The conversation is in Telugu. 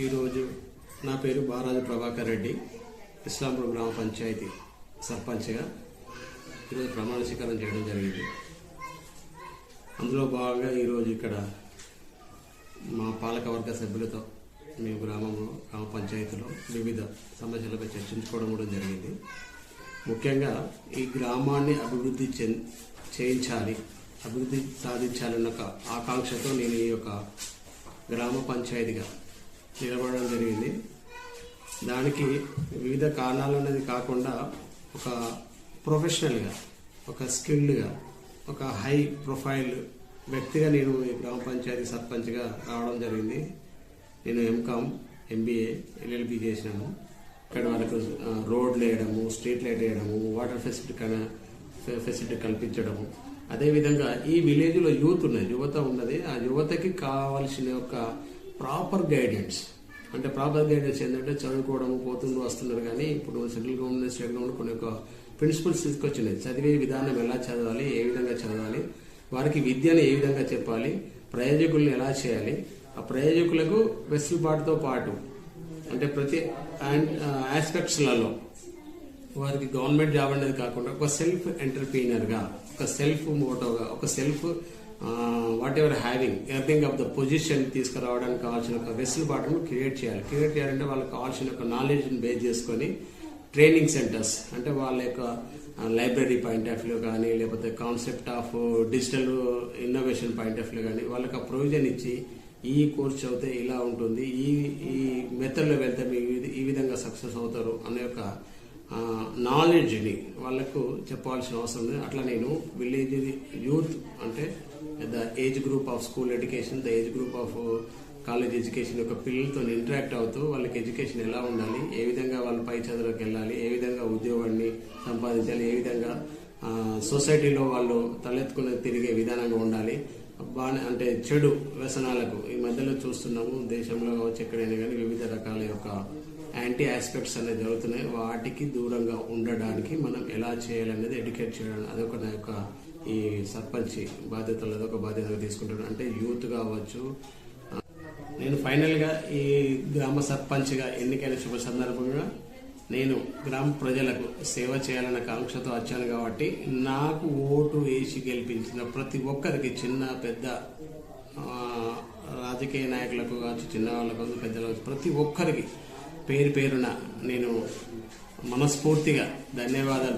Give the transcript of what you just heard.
ఈరోజు నా పేరు బారాజు ప్రభాకర్ రెడ్డి, ఇస్లాంపూర్ గ్రామ పంచాయతీ సర్పంచ్గా ఈరోజు ప్రమాణ స్వీకారం చేయడం జరిగింది. అందులో భాగంగా ఈరోజు ఇక్కడ మా పాలకవర్గ సభ్యులతో మేము గ్రామ పంచాయతీలో వివిధ సమస్యలపై చర్చించుకోవడం కూడా జరిగింది. ముఖ్యంగా ఈ గ్రామాన్ని అభివృద్ధి చేయించాలి, అభివృద్ధి సాధించాలన్న ఒక ఆకాంక్షతో నేను ఈ యొక్క గ్రామ పంచాయతీగా నిలబడడం జరిగింది. దానికి వివిధ కారణాలు అనేది కాకుండా ఒక ప్రొఫెషనల్గా, ఒక స్కిల్డ్గా, ఒక హై ప్రొఫైల్ వ్యక్తిగా నేను ఈ గ్రామ పంచాయతీ సర్పంచ్గా రావడం జరిగింది. నేను ఎంకామ్, ఎంబీఏ, ఎల్ఎల్బీ చేసినాను. ఇక్కడ వాళ్ళకు రోడ్లు వేయడము, స్ట్రీట్ లైట్ వేయడము, వాటర్ ఫెసిలిటీ కల్పించడము. అదేవిధంగా ఈ విలేజ్లో యువత ఉన్నది. ఆ యువతకి కావాల్సిన యొక్క ప్రాపర్ గైడెన్స్, అంటే ప్రాపర్ గైడెన్స్ ఏంటంటే చదువుకోవడం వస్తున్నారు. కానీ ఇప్పుడు సెంట్రల్ గవర్నమెంట్, స్టేట్ గవర్నమెంట్ కొన్ని యొక్క ప్రిన్సిపల్స్ తీసుకొచ్చినాయి. చదివే విధానం ఎలా చదవాలి, ఏ విధంగా చదవాలి, వారికి విద్యను ఏ విధంగా చెప్పాలి, ప్రయోజకులను ఎలా చేయాలి, ఆ ప్రయోజకులకు వెసులుబాటుతో పాటు అంటే ప్రతి ఆస్పెక్ట్స్లలో వారికి గవర్నమెంట్ జాబ్ అనేది కాకుండా ఒక సెల్ఫ్ ఎంటర్ప్రీనర్గా, ఒక సెల్ఫ్ మోటోగా, ఒక self what ever having earning of the position తీసుకురావడానికి కావాల్సిన ఒక వెసులుబాటును క్రియేట్ చేయాలంటే వాళ్ళకి కావాల్సిన ఒక నాలెడ్జ్ని బేస్ చేసుకొని ట్రైనింగ్ సెంటర్స్, అంటే వాళ్ళ యొక్క లైబ్రరీ పాయింట్ ఆఫ్ వ్యూ కానీ, లేకపోతే concept of digital innovation point of view కానీ వాళ్ళకి ప్రొవిజన్ ఇచ్చి ఈ కోర్స్ చదివితే ఇలా ఉంటుంది, ఈ మెథడ్లో వెళ్తే మీరు ఈ విధంగా సక్సెస్ అవుతారు అనే ఒక నాలెడ్జ్ని వాళ్ళకు చెప్పాల్సిన అవసరం ఉంది. అట్లా నేను విలేజ్ యూత్, అంటే the age group of school education, the age group of college education యొక్క పిల్లలతో ఇంటరాక్ట్ అవుతూ వాళ్ళకి ఎడ్యుకేషన్ ఎలా ఉండాలి, ఏ విధంగా వాళ్ళు పై చదువులకు వెళ్ళాలి, ఏ విధంగా ఉద్యోగాన్ని సంపాదించాలి, ఏ విధంగా సొసైటీలో వాళ్ళు తలెత్తుకుని తిరిగే విధానంగా ఉండాలి, అంటే చెడు వ్యసనాలకు ఈ మధ్యలో చూస్తున్నాము దేశంలో కావచ్చు ఎక్కడైనా కానీ వివిధ రకాల యొక్క యాంటీ ఆస్పెక్ట్స్ అనేది జరుగుతున్నాయి. వాటికి దూరంగా ఉండడానికి మనం ఎలా చేయాలనేది ఎడ్యుకేట్ చేయడం, అదొక నా యొక్క ఈ సర్పంచ్ బాధ్యతలు అదొక బాధ్యతగా తీసుకుంటాను. అంటే యూత్ కావచ్చు. నేను ఫైనల్గా ఈ గ్రామ సర్పంచ్గా ఎన్నికైన శుభ సందర్భంగా నేను గ్రామ ప్రజలకు సేవ చేయాలన్న కాంక్షతో వచ్చాను. కాబట్టి నాకు ఓటు వేసి గెలిపించిన ప్రతి ఒక్కరికి, చిన్న పెద్ద రాజకీయ నాయకులకు కావచ్చు, చిన్న వాళ్ళకు, పెద్దలకు, ప్రతి ఒక్కరికి పేరున నేను మనస్ఫూర్తిగా ధన్యవాదాలు